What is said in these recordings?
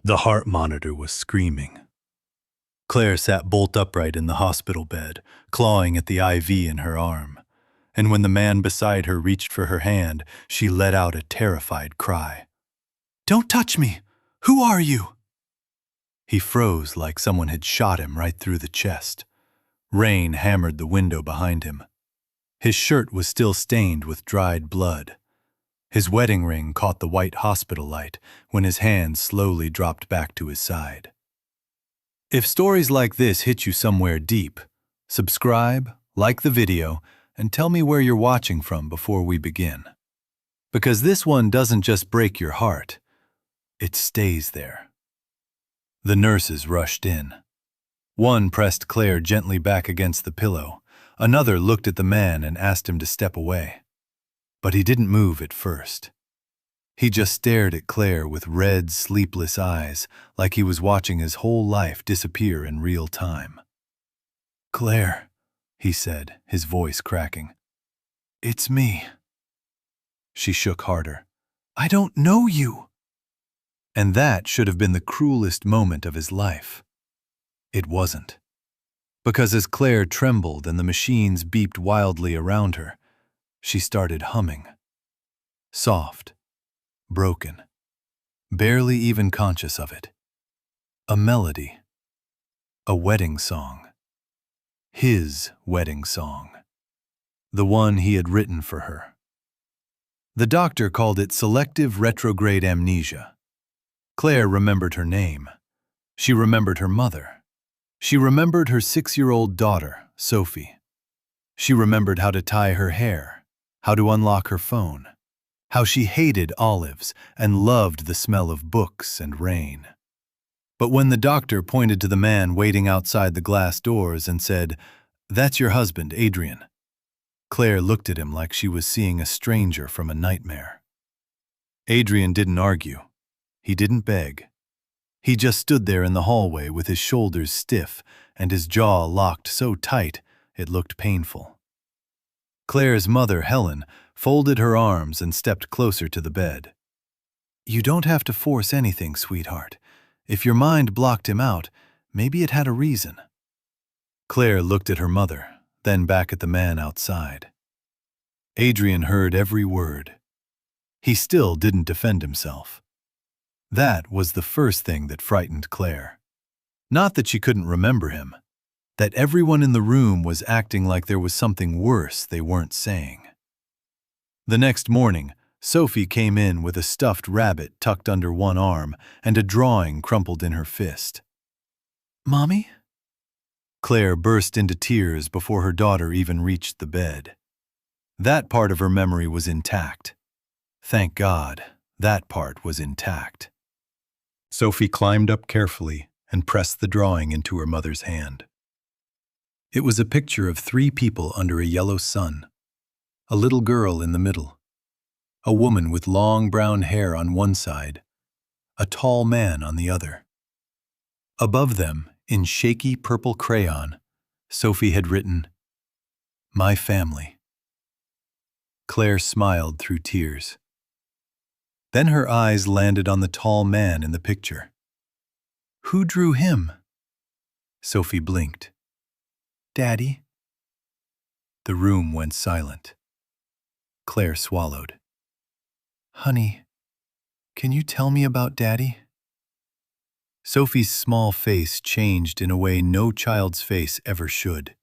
The heart monitor was screaming. Claire sat bolt upright in the hospital bed, clawing at the IV in her arm. And when the man beside her reached for her hand, she let out a terrified cry. "Don't touch me! Who are you?" He froze like someone had shot him right through the chest. Rain hammered the window behind him. His shirt was still stained with dried blood. His wedding ring caught the white hospital light when his hand slowly dropped back to his side. If stories like this hit you somewhere deep, subscribe, like the video, and tell me where you're watching from before we begin. Because this one doesn't just break your heart, it stays there. The nurses rushed in. One pressed Claire gently back against the pillow. Another looked at the man and asked him to step away. But he didn't move at first. He just stared at Claire with red, sleepless eyes, like he was watching his whole life disappear in real time. "Claire," he said, his voice cracking. "It's me." She shook harder. "I don't know you." And that should have been the cruelest moment of his life. It wasn't. Because as Claire trembled and the machines beeped wildly around her, she started humming. Soft, broken, barely even conscious of it. A melody. A wedding song. His wedding song. The one he had written for her. The doctor called it selective retrograde amnesia. Claire remembered her name. She remembered her mother. She remembered her 6-year-old daughter, Sophie. She remembered how to tie her hair, how to unlock her phone, how she hated olives and loved the smell of books and rain. But when the doctor pointed to the man waiting outside the glass doors and said, "That's your husband, Adrian," Claire looked at him like she was seeing a stranger from a nightmare. Adrian didn't argue. He didn't beg. He just stood there in the hallway with his shoulders stiff and his jaw locked so tight it looked painful. Claire's mother, Helen, folded her arms and stepped closer to the bed. "You don't have to force anything, sweetheart. If your mind blocked him out, maybe it had a reason." Claire looked at her mother, then back at the man outside. Adrian heard every word. He still didn't defend himself. That was the first thing that frightened Claire. Not that she couldn't remember him, that everyone in the room was acting like there was something worse they weren't saying. The next morning, Sophie came in with a stuffed rabbit tucked under one arm and a drawing crumpled in her fist. "Mommy?" Claire burst into tears before her daughter even reached the bed. That part of her memory was intact. Thank God, that part was intact. Sophie climbed up carefully and pressed the drawing into her mother's hand. It was a picture of 3 people under a yellow sun. A little girl in the middle. A woman with long brown hair on one side. A tall man on the other. Above them, in shaky purple crayon, Sophie had written, "My family." Claire smiled through tears. Then her eyes landed on the tall man in the picture. "Who drew him?" Sophie blinked. "Daddy." The room went silent. Claire swallowed. "Honey, can you tell me about Daddy?" Sophie's small face changed in a way no child's face ever should.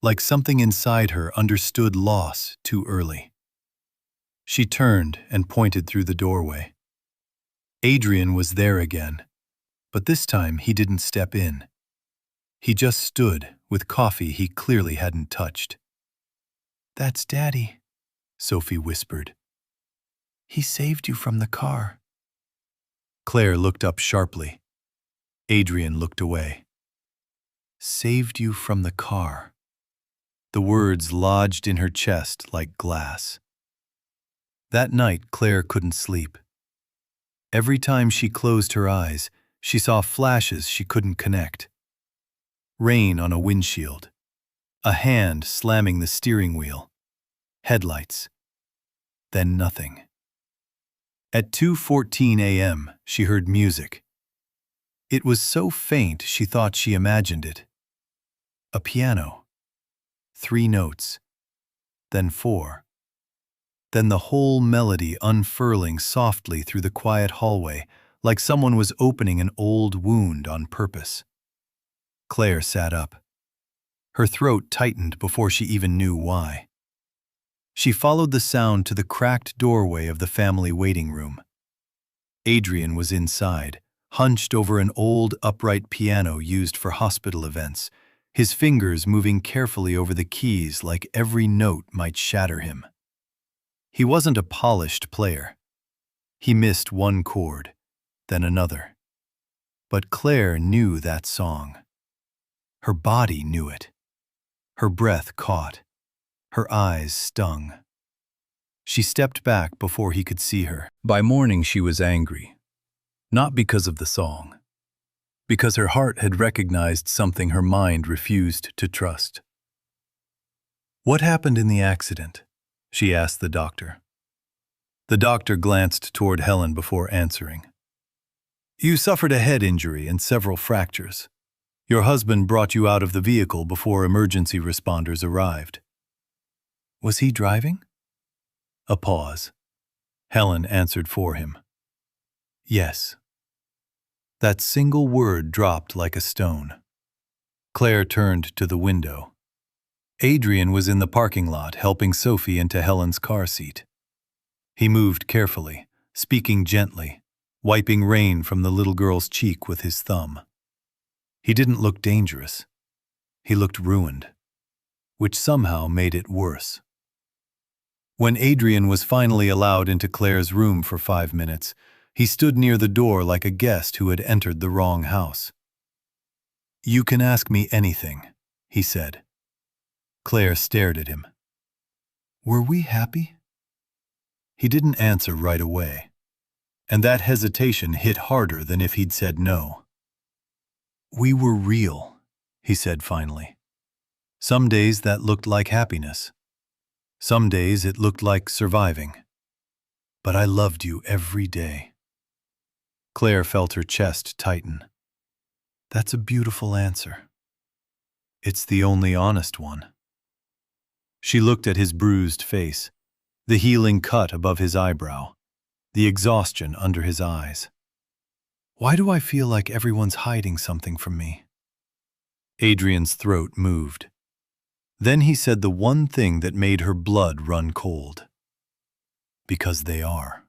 Like something inside her understood loss too early. She turned and pointed through the doorway. Adrian was there again, but this time he didn't step in. He just stood with coffee he clearly hadn't touched. "That's Daddy," Sophie whispered. "He saved you from the car." Claire looked up sharply. Adrian looked away. "Saved you from the car." The words lodged in her chest like glass. That night, Claire couldn't sleep. Every time she closed her eyes, she saw flashes she couldn't connect. Rain on a windshield. A hand slamming the steering wheel. Headlights. Then nothing. At 2:14 a.m., she heard music, It was so faint she thought she imagined it. A piano. 3 notes. Then 4. Then the whole melody unfurling softly through the quiet hallway, like someone was opening an old wound on purpose. Claire sat up. Her throat tightened before she even knew why. She followed the sound to the cracked doorway of the family waiting room. Adrian was inside, hunched over an old upright piano used for hospital events, his fingers moving carefully over the keys like every note might shatter him. He wasn't a polished player. He missed one chord, then another. But Claire knew that song. Her body knew it. Her breath caught. Her eyes stung. She stepped back before he could see her. By morning she was angry. Not because of the song. Because her heart had recognized something her mind refused to trust. "What happened in the accident?" she asked the doctor. The doctor glanced toward Helen before answering. "You suffered a head injury and several fractures. Your husband brought you out of the vehicle before emergency responders arrived." "Was he driving?" A pause. Helen answered for him. "Yes." That single word dropped like a stone. Claire turned to the window. Adrian was in the parking lot helping Sophie into Helen's car seat. He moved carefully, speaking gently, wiping rain from the little girl's cheek with his thumb. He didn't look dangerous. He looked ruined, which somehow made it worse. When Adrian was finally allowed into Claire's room for 5 minutes, he stood near the door like a guest who had entered the wrong house. "You can ask me anything," he said. Claire stared at him. "Were we happy?" He didn't answer right away, and that hesitation hit harder than if he'd said no. "We were real," he said finally. "Some days that looked like happiness. Some days it looked like surviving. But I loved you every day." Claire felt her chest tighten. "That's a beautiful answer. It's the only honest one." She looked at his bruised face, the healing cut above his eyebrow, the exhaustion under his eyes. "Why do I feel like everyone's hiding something from me?" Adrian's throat moved. Then he said the one thing that made her blood run cold. "Because they are."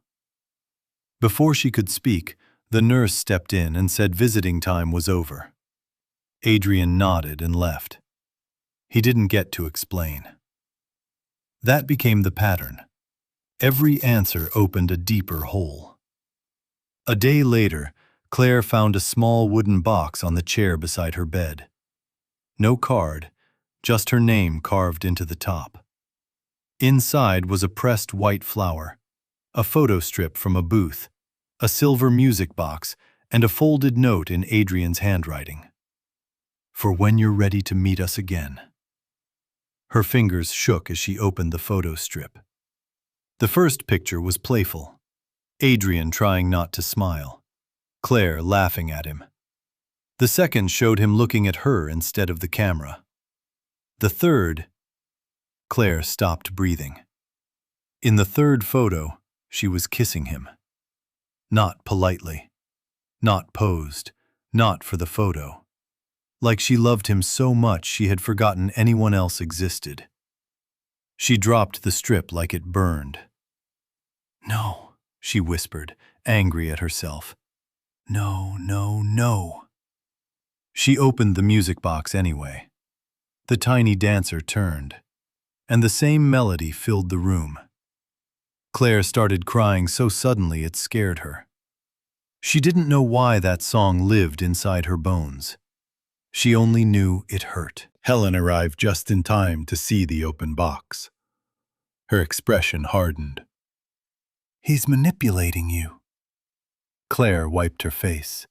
Before she could speak, the nurse stepped in and said visiting time was over. Adrian nodded and left. He didn't get to explain. That became the pattern. Every answer opened a deeper hole. A day later, Claire found a small wooden box on the chair beside her bed. No card, just her name carved into the top. Inside was a pressed white flower, a photo strip from a booth, a silver music box, and a folded note in Adrian's handwriting. "For when you're ready to meet us again." Her fingers shook as she opened the photo strip. The first picture was playful. Adrian trying not to smile. Claire laughing at him. The second showed him looking at her instead of the camera. The third... Claire stopped breathing. In the third photo, she was kissing him. Not politely. Not posed. Not for the photo. Like she loved him so much she had forgotten anyone else existed. She dropped the strip like it burned. "No," she whispered, angry at herself. "No, no, no." She opened the music box anyway. The tiny dancer turned, and the same melody filled the room. Claire started crying so suddenly it scared her. She didn't know why that song lived inside her bones. She only knew it hurt. Helen arrived just in time to see the open box. Her expression hardened. "He's manipulating you." Claire wiped her face.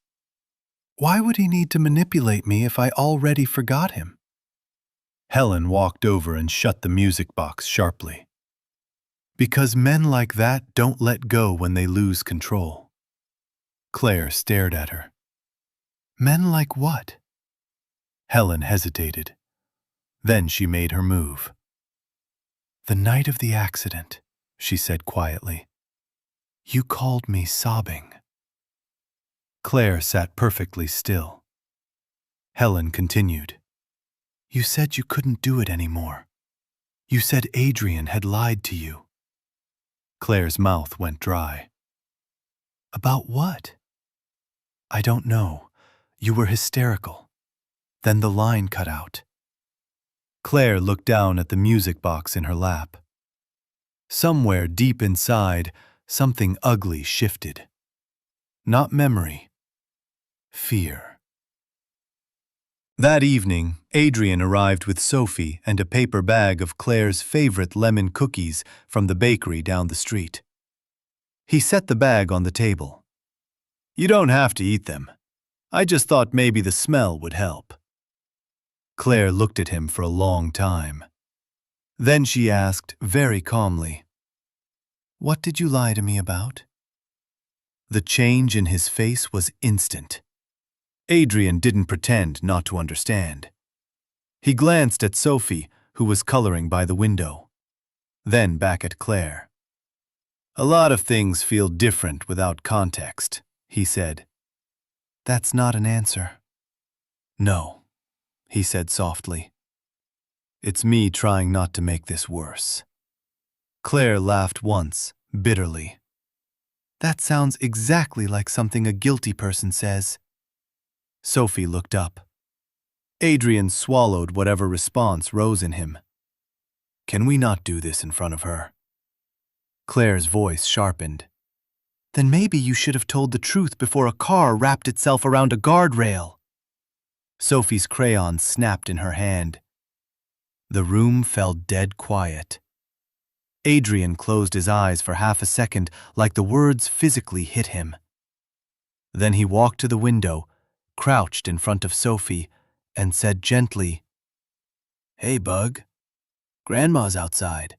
"Why would he need to manipulate me if I already forgot him?" Helen walked over and shut the music box sharply. "Because men like that don't let go when they lose control." Claire stared at her. Men like what? Helen hesitated. Then she made her move. The night of the accident, she said quietly. You called me sobbing. Claire sat perfectly still. Helen continued. You said you couldn't do it anymore. You said Adrian had lied to you. Claire's mouth went dry. About what? I don't know. You were hysterical. Then the line cut out. Claire looked down at the music box in her lap. Somewhere deep inside, something ugly shifted. Not memory. Fear. That evening, Adrian arrived with Sophie and a paper bag of Claire's favorite lemon cookies from the bakery down the street. He set the bag on the table. You don't have to eat them. I just thought maybe the smell would help. Claire looked at him for a long time. Then she asked very calmly, What did you lie to me about? The change in his face was instant. Adrian didn't pretend not to understand. He glanced at Sophie, who was coloring by the window. Then back at Claire. A lot of things feel different without context, he said. That's not an answer. No, he said softly. It's me trying not to make this worse. Claire laughed once, bitterly. That sounds exactly like something a guilty person says. Sophie looked up. Adrian swallowed whatever response rose in him. Can we not do this in front of her? Claire's voice sharpened. Then maybe you should have told the truth before a car wrapped itself around a guardrail. Sophie's crayon snapped in her hand. The room fell dead quiet. Adrian closed his eyes for half a second like the words physically hit him. Then he walked to the window, crouched in front of Sophie, and said gently, Hey, Bug. Grandma's outside.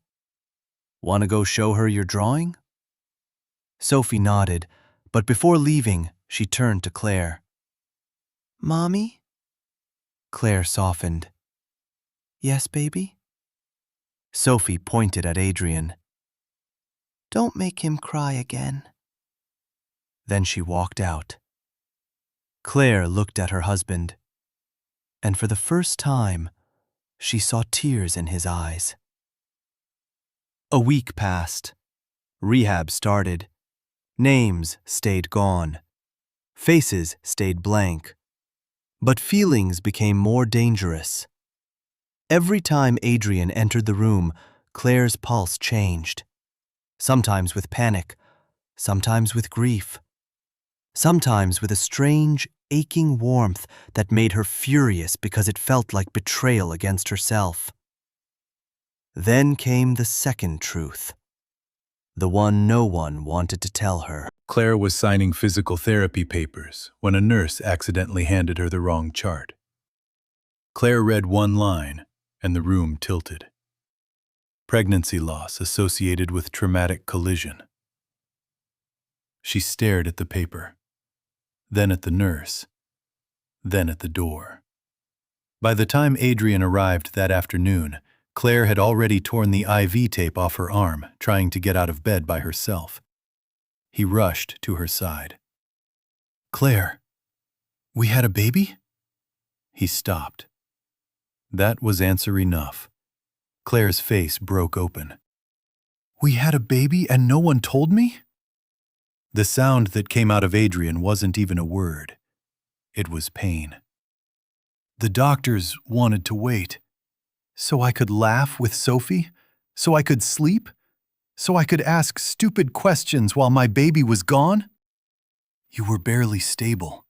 Want to go show her your drawing? Sophie nodded, but before leaving, she turned to Claire. Mommy? Claire softened. Yes, baby? Sophie pointed at Adrian. Don't make him cry again. Then she walked out. Claire looked at her husband, and for the first time, she saw tears in his eyes. A week passed. Rehab started. Names stayed gone. Faces stayed blank. But feelings became more dangerous. Every time Adrian entered the room, Claire's pulse changed. Sometimes with panic, sometimes with grief, sometimes with a strange, aching warmth that made her furious because it felt like betrayal against herself. Then came the second truth, the one no one wanted to tell her. Claire was signing physical therapy papers when a nurse accidentally handed her the wrong chart. Claire read one line, and the room tilted. Pregnancy loss associated with traumatic collision. She stared at the paper, then at the nurse, then at the door. By the time Adrian arrived that afternoon, Claire had already torn the IV tape off her arm, trying to get out of bed by herself. He rushed to her side. Claire, we had a baby? He stopped. That was answer enough. Claire's face broke open. We had a baby and no one told me? The sound that came out of Adrian wasn't even a word. It was pain. The doctors wanted to wait. So I could laugh with Sophie? So I could sleep? So I could ask stupid questions while my baby was gone? You were barely stable.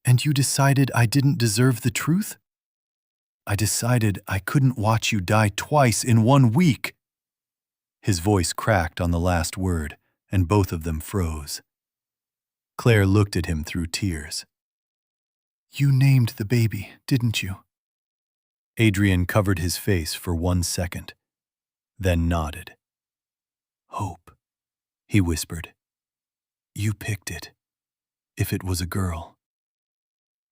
And you decided I didn't deserve the truth? I decided I couldn't watch you die twice in 1 week. His voice cracked on the last word, and both of them froze. Claire looked at him through tears. You named the baby, didn't you? Adrian covered his face for 1 second, then nodded. Hope, he whispered. You picked it, if it was a girl.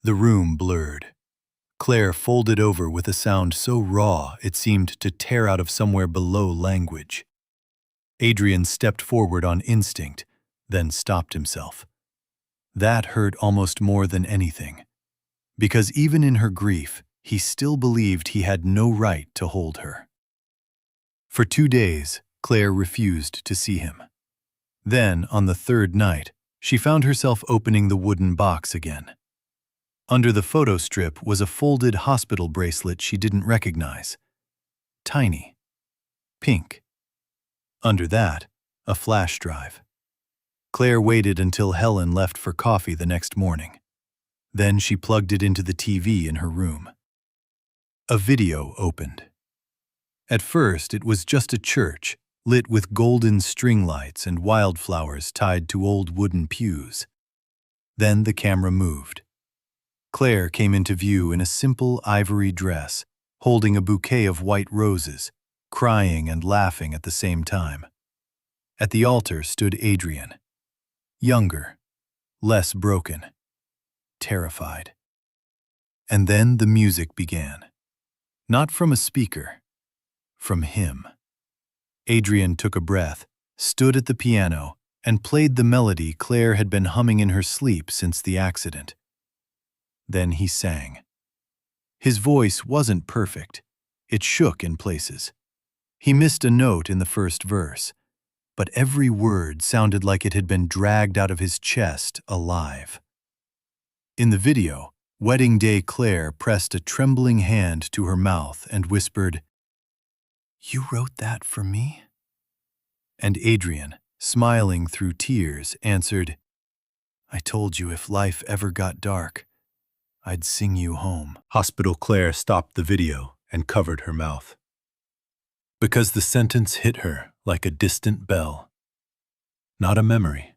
The room blurred. Claire folded over with a sound so raw it seemed to tear out of somewhere below language. Adrian stepped forward on instinct, then stopped himself. That hurt almost more than anything, because even in her grief, he still believed he had no right to hold her. For 2 days, Claire refused to see him. Then, on the third night, she found herself opening the wooden box again. Under the photo strip was a folded hospital bracelet she didn't recognize. Tiny. Pink. Under that, a flash drive. Claire waited until Helen left for coffee the next morning. Then she plugged it into the TV in her room. A video opened. At first, it was just a church, lit with golden string lights and wildflowers tied to old wooden pews. Then the camera moved. Claire came into view in a simple ivory dress, holding a bouquet of white roses, crying and laughing at the same time. At the altar stood Adrian. Younger, less broken, terrified. And then the music began. Not from a speaker, from him. Adrian took a breath, stood at the piano, and played the melody Claire had been humming in her sleep since the accident. Then he sang. His voice wasn't perfect. It shook in places. He missed a note in the first verse, but every word sounded like it had been dragged out of his chest alive. In the video, Wedding Day Claire pressed a trembling hand to her mouth and whispered, "You wrote that for me?" And Adrian, smiling through tears, answered, "I told you if life ever got dark, I'd sing you home." Hospital Claire stopped the video and covered her mouth, because the sentence hit her like a distant bell. Not a memory,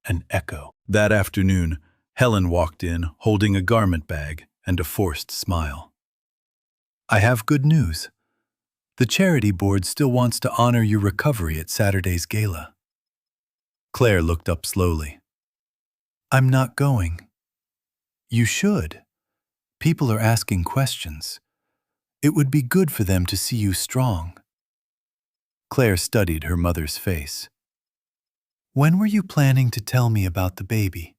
an echo. That afternoon, Helen walked in holding a garment bag and a forced smile. "I have good news. The charity board still wants to honor your recovery at Saturday's gala." Claire looked up slowly. "I'm not going." "You should. People are asking questions. It would be good for them to see you strong." Claire studied her mother's face. "When were you planning to tell me about the baby?"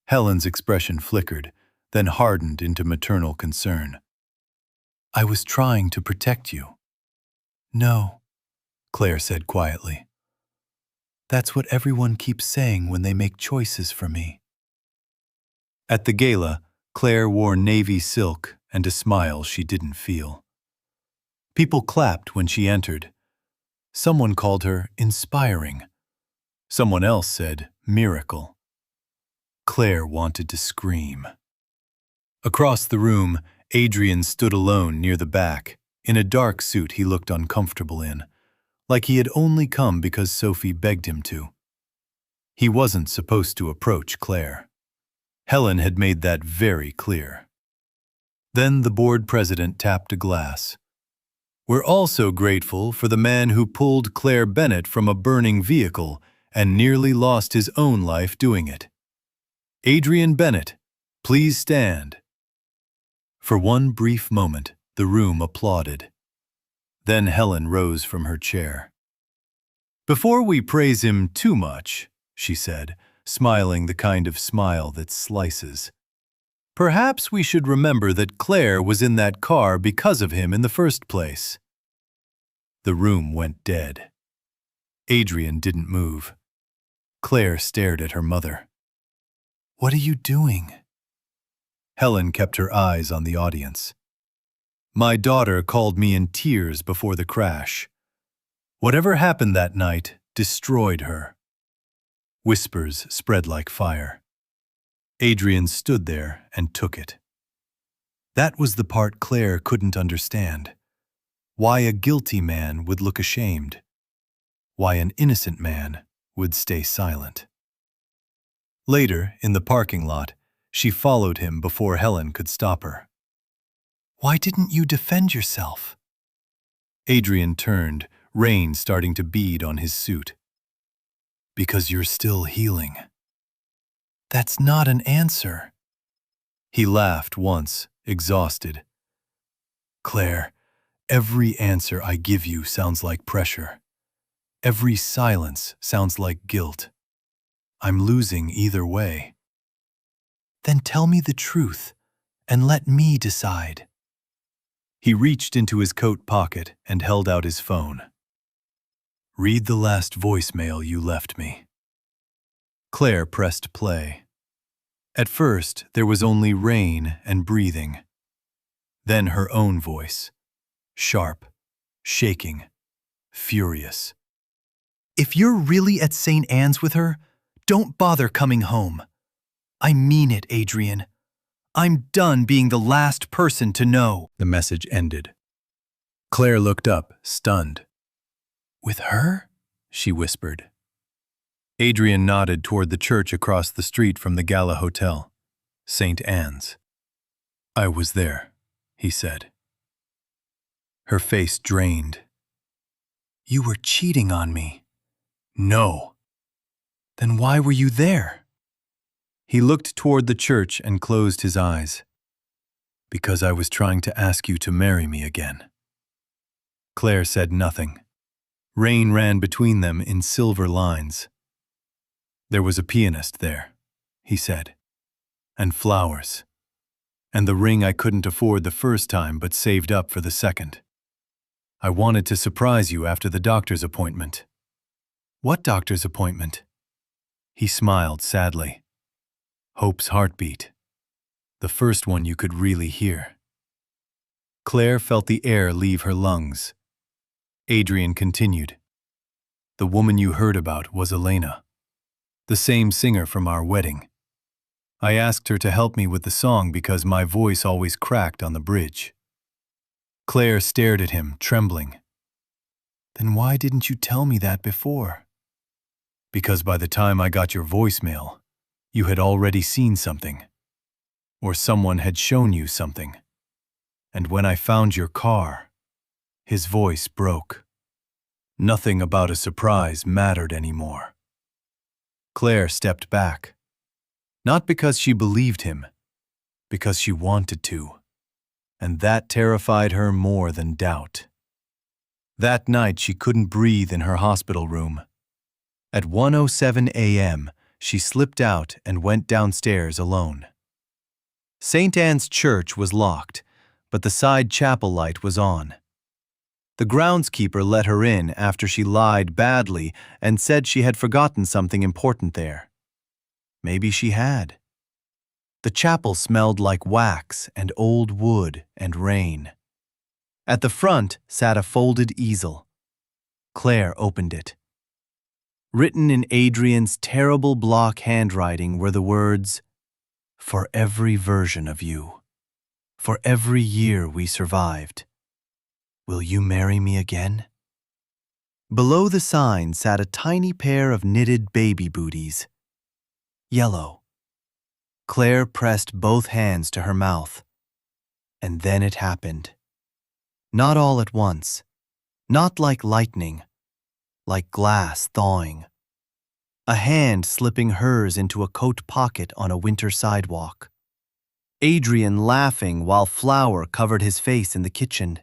Helen's expression flickered, then hardened into maternal concern. "I was trying to protect you." "No," Claire said quietly. "That's what everyone keeps saying when they make choices for me." At the gala, Claire wore navy silk and a smile she didn't feel. People clapped when she entered. Someone called her inspiring. Someone else said miracle. Claire wanted to scream. Across the room, Adrian stood alone near the back, in a dark suit he looked uncomfortable in, like he had only come because Sophie begged him to. He wasn't supposed to approach Claire. Helen had made that very clear. Then the board president tapped a glass. "We're also grateful for the man who pulled Claire Bennett from a burning vehicle and nearly lost his own life doing it. Adrian Bennett, please stand." For one brief moment, the room applauded. Then Helen rose from her chair. "Before we praise him too much," she said, smiling the kind of smile that slices, "perhaps we should remember that Claire was in that car because of him in the first place." The room went dead. Adrian didn't move. Claire stared at her mother. "What are you doing?" Helen kept her eyes on the audience. "My daughter called me in tears before the crash. Whatever happened that night destroyed her." Whispers spread like fire. Adrian stood there and took it. That was the part Claire couldn't understand. Why a guilty man would look ashamed. Why an innocent man would stay silent. Later, in the parking lot, she followed him before Helen could stop her. "Why didn't you defend yourself?" Adrian turned, rain starting to bead on his suit. "Because you're still healing." "That's not an answer." He laughed once, exhausted. Claire, every answer I give you sounds like pressure. Every silence sounds like guilt. I'm losing either way. Then tell me the truth, and let me decide. He reached into his coat pocket and held out his phone. Read the last voicemail you left me. Claire pressed play. At first, there was only rain and breathing. Then her own voice, sharp, shaking, furious. If you're really at St. Anne's with her, don't bother coming home. I mean it, Adrian. I'm done being the last person to know. The message ended. Claire looked up, stunned. With her? She whispered. Adrian nodded toward the church across the street from the Gala Hotel, St. Anne's. I was there, he said. Her face drained. You were cheating on me. No. Then why were you there? He looked toward the church and closed his eyes. Because I was trying to ask you to marry me again. Claire said nothing. Rain ran between them in silver lines. There was a pianist there, he said, and flowers, and the ring I couldn't afford the first time but saved up for the second. I wanted to surprise you after the doctor's appointment. What doctor's appointment? He smiled sadly. Hope's heartbeat. The first one you could really hear. Claire felt the air leave her lungs. Adrian continued. The woman you heard about was Elena, the same singer from our wedding. I asked her to help me with the song because my voice always cracked on the bridge. Claire stared at him, trembling. Then why didn't you tell me that before? Because by the time I got your voicemail, you had already seen something. Or someone had shown you something. And when I found your car, his voice broke. Nothing about a surprise mattered anymore. Claire stepped back. Not because she believed him, because she wanted to. And that terrified her more than doubt. That night she couldn't breathe in her hospital room. At 1:07 a.m., she slipped out and went downstairs alone. St. Anne's Church was locked, but the side chapel light was on. The groundskeeper let her in after she lied badly and said she had forgotten something important there. Maybe she had. The chapel smelled like wax and old wood and rain. At the front sat a folded easel. Claire opened it. Written in Adrian's terrible block handwriting were the words, "For every version of you, for every year we survived, will you marry me again?" Below the sign sat a tiny pair of knitted baby booties. Yellow. Claire pressed both hands to her mouth. And then it happened. Not all at once. Not like lightning. Like glass thawing. A hand slipping hers into a coat pocket on a winter sidewalk. Adrian laughing while flour covered his face in the kitchen.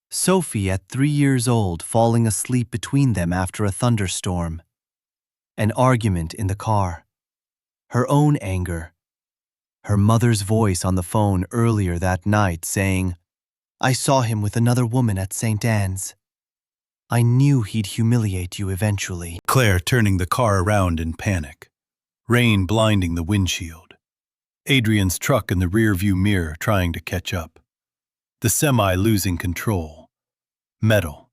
Sophie at 3 years old falling asleep between them after a thunderstorm. An argument in the car. Her own anger. Her mother's voice on the phone earlier that night saying, "I saw him with another woman at St. Anne's. I knew he'd humiliate you eventually." Claire turning the car around in panic. Rain blinding the windshield. Adrian's truck in the rearview mirror trying to catch up. The semi losing control. Metal.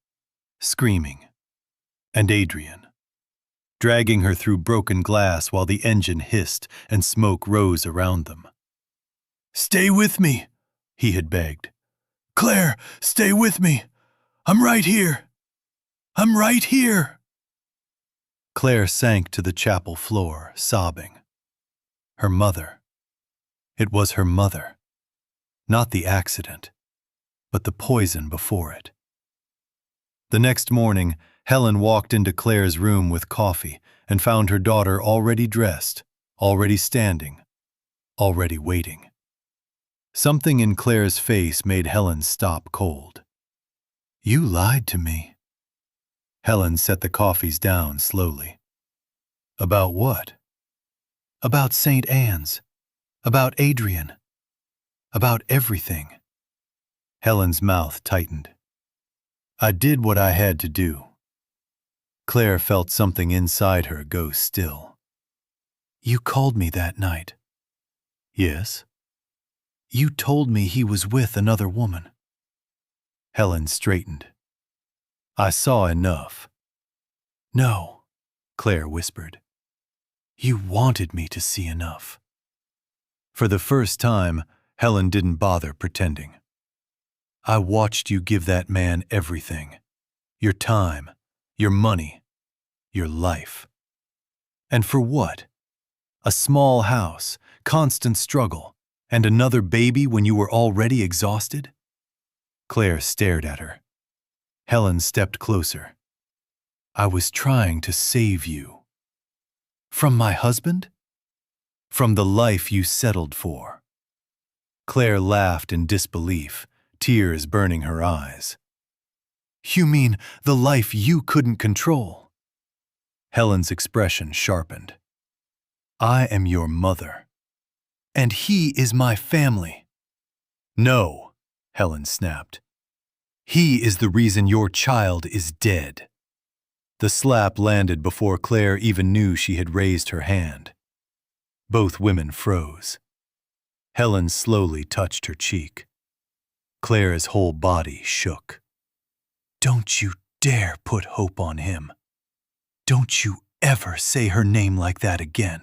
Screaming. And Adrian. Dragging her through broken glass while the engine hissed and smoke rose around them. "Stay with me," he had begged. "Claire, stay with me. I'm right here. I'm right here." Claire sank to the chapel floor, sobbing. Her mother. It was her mother. Not the accident, but the poison before it. The next morning, Helen walked into Claire's room with coffee and found her daughter already dressed, already standing, already waiting. Something in Claire's face made Helen stop cold. You lied to me. Helen set the coffees down slowly. About what? About St. Anne's. About Adrian. About everything. Helen's mouth tightened. I did what I had to do. Claire felt something inside her go still. You called me that night. Yes. You told me he was with another woman. Helen straightened. I saw enough. No, Claire whispered. You wanted me to see enough. For the first time, Helen didn't bother pretending. I watched you give that man everything. Your time, your money, your life. And for what? A small house, constant struggle, and another baby when you were already exhausted? Claire stared at her. Helen stepped closer. I was trying to save you. From my husband? From the life you settled for. Claire laughed in disbelief, tears burning her eyes. You mean the life you couldn't control? Helen's expression sharpened. I am your mother. And he is my family. No, Helen snapped. He is the reason your child is dead. The slap landed before Claire even knew she had raised her hand. Both women froze. Helen slowly touched her cheek. Claire's whole body shook. Don't you dare put hope on him. Don't you ever say her name like that again.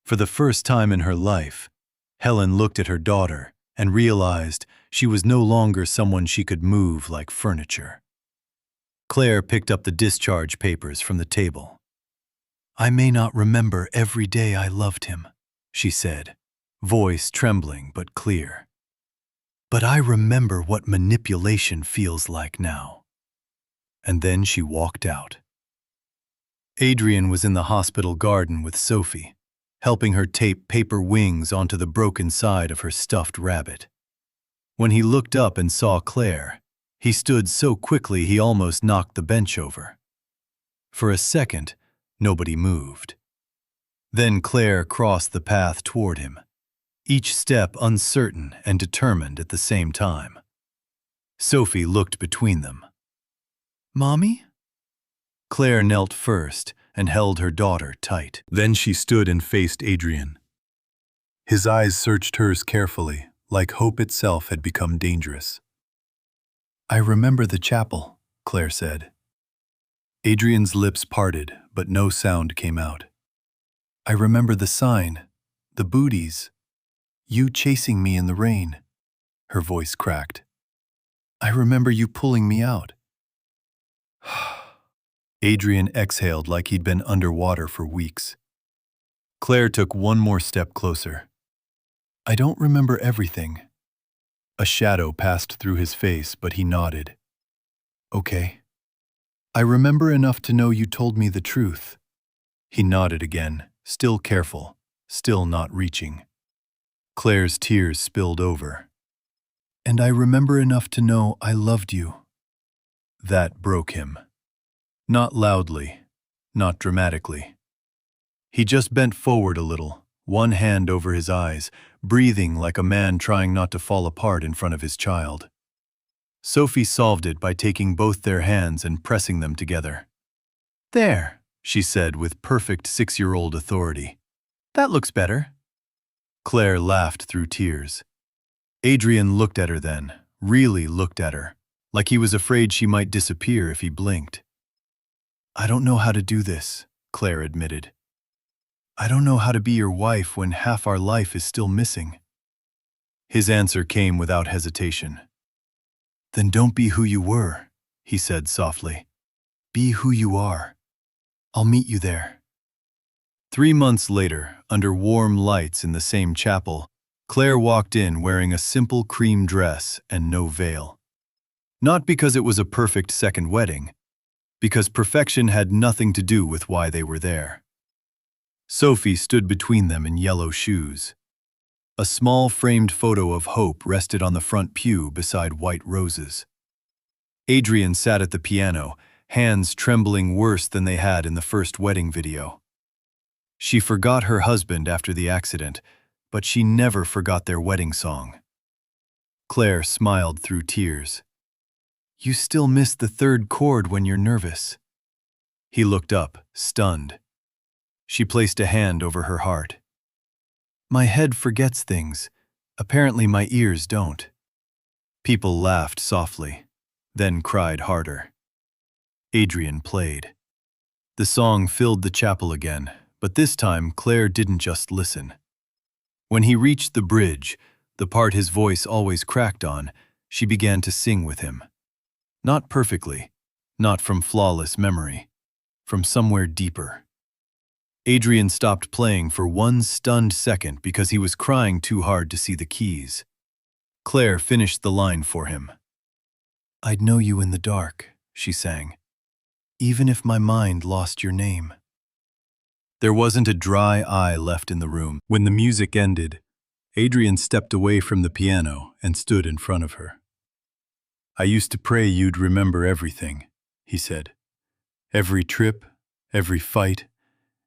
For the first time in her life, Helen looked at her daughter and realized she was no longer someone she could move like furniture. Claire picked up the discharge papers from the table. I may not remember every day I loved him, she said, voice trembling but clear. But I remember what manipulation feels like now. And then she walked out. Adrian was in the hospital garden with Sophie, helping her tape paper wings onto the broken side of her stuffed rabbit. When he looked up and saw Claire, he stood so quickly he almost knocked the bench over. For a second, nobody moved. Then Claire crossed the path toward him, each step uncertain and determined at the same time. Sophie looked between them. Mommy? Claire knelt first and held her daughter tight. Then she stood and faced Adrian. His eyes searched hers carefully, like hope itself had become dangerous. I remember the chapel, Claire said. Adrian's lips parted, but no sound came out. I remember the sign, the booties, you chasing me in the rain. Her voice cracked. I remember you pulling me out. Adrian exhaled like he'd been underwater for weeks. Claire took one more step closer. I don't remember everything. A shadow passed through his face, but he nodded. Okay. I remember enough to know you told me the truth. He nodded again, still careful, still not reaching. Claire's tears spilled over. And I remember enough to know I loved you. That broke him. Not loudly, not dramatically. He just bent forward a little, one hand over his eyes, breathing like a man trying not to fall apart in front of his child. Sophie solved it by taking both their hands and pressing them together. There, she said with perfect 6-year-old authority. That looks better. Claire laughed through tears. Adrian looked at her then, really looked at her, like he was afraid she might disappear if he blinked. I don't know how to do this, Claire admitted. I don't know how to be your wife when half our life is still missing. His answer came without hesitation. Then don't be who you were, he said softly. Be who you are. I'll meet you there. 3 months later, under warm lights in the same chapel, Claire walked in wearing a simple cream dress and no veil. Not because it was a perfect second wedding, because perfection had nothing to do with why they were there. Sophie stood between them in yellow shoes. A small framed photo of Hope rested on the front pew beside white roses. Adrian sat at the piano, hands trembling worse than they had in the first wedding video. She forgot her husband after the accident, but she never forgot their wedding song. Claire smiled through tears. "You still miss the third chord when you're nervous." He looked up, stunned. She placed a hand over her heart. "My head forgets things. Apparently my ears don't." People laughed softly, then cried harder. Adrian played. The song filled the chapel again, but this time Claire didn't just listen. When he reached the bridge, the part his voice always cracked on, she began to sing with him. Not perfectly, not from flawless memory, from somewhere deeper. Adrian stopped playing for one stunned second because he was crying too hard to see the keys. Claire finished the line for him. "I'd know you in the dark," she sang, "even if my mind lost your name." There wasn't a dry eye left in the room. When the music ended, Adrian stepped away from the piano and stood in front of her. "I used to pray you'd remember everything," he said. "Every trip, every fight,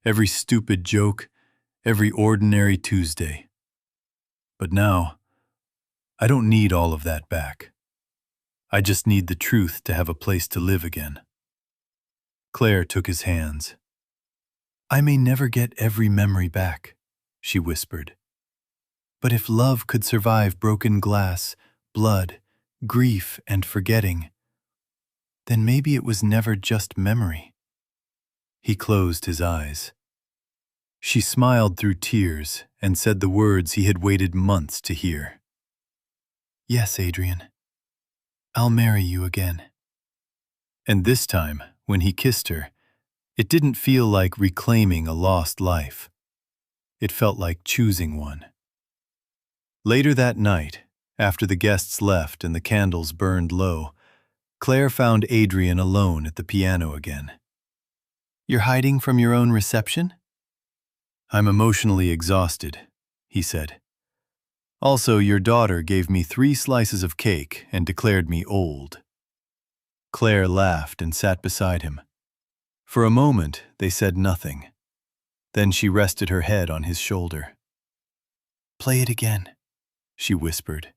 every stupid joke, every ordinary Tuesday. But now, I don't need all of that back. I just need the truth to have a place to live again." Claire took his hands. "I may never get every memory back," she whispered. "But if love could survive broken glass, blood, grief, and forgetting, then maybe it was never just memory." He closed his eyes. She smiled through tears and said the words he had waited months to hear. "Yes, Adrian. I'll marry you again." And this time, when he kissed her, it didn't feel like reclaiming a lost life. It felt like choosing one. Later that night, after the guests left and the candles burned low, Claire found Adrian alone at the piano again. "You're hiding from your own reception?" "I'm emotionally exhausted," he said. "Also, your daughter gave me 3 slices of cake and declared me old." Claire laughed and sat beside him. For a moment, they said nothing. Then she rested her head on his shoulder. "Play it again," she whispered.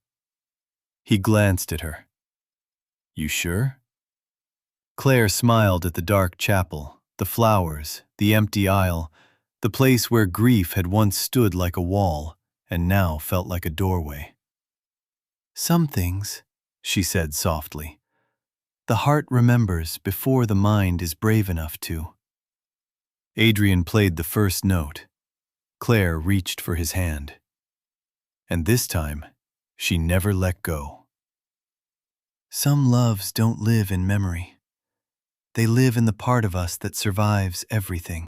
He glanced at her. "You sure?" Claire smiled at the dark chapel, the flowers, the empty aisle, the place where grief had once stood like a wall and now felt like a doorway. "Some things," she said softly, "the heart remembers before the mind is brave enough to." Adrian played the first note. Claire reached for his hand. And this time, she never let go. "Some loves don't live in memory. They live in the part of us that survives everything."